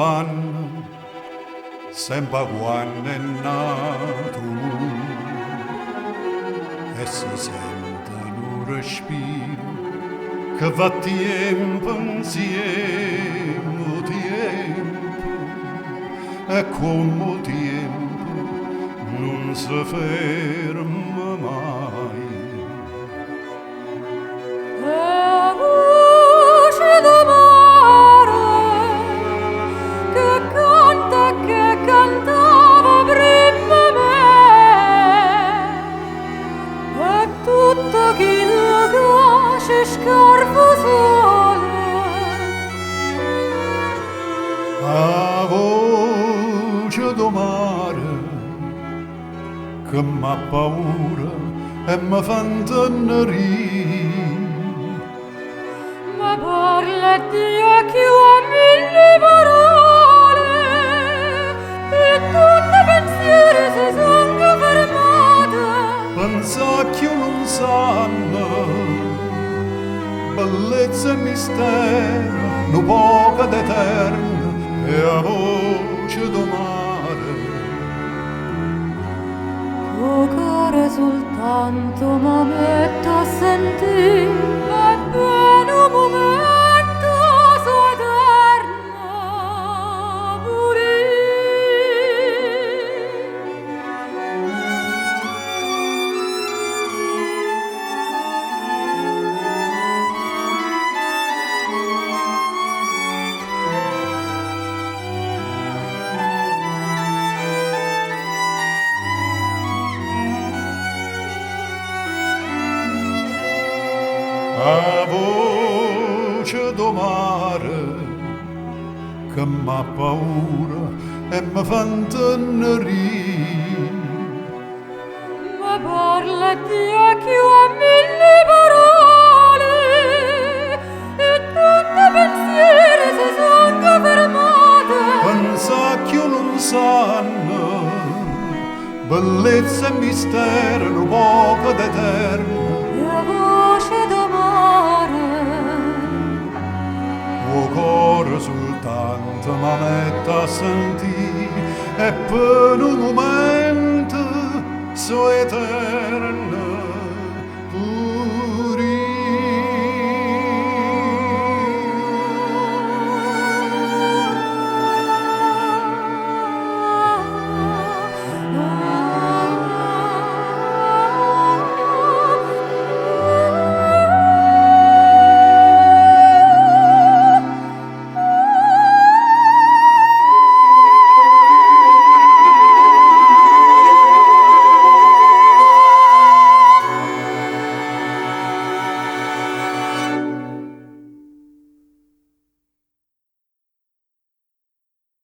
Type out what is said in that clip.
fan sempre quando è nato e si sente un respiro che va tempo insieme tempo e come tempo non si ferma mai. A voce do mare che m'ha paura e mi fa intennerire. Ma parla Dio che ho mille parole e tutti i pensieri si sono fermati. Pensa che non sanno bellezza e mistero, no poco d'eterno e a voce do mare. O cuore soltanto mi metto a sentire e per un momento so eterna pure. A voce do mare che m'ha paura e mi fa intennerire. Ma parla Dio che ho mille parole e tutti i pensieri si sono fermati. Pensa che non sanno bellezza e mistero, no poco d'eterno. La voce d'amore, O cuore soltanto mi mette a sentire e per un momento so eterno.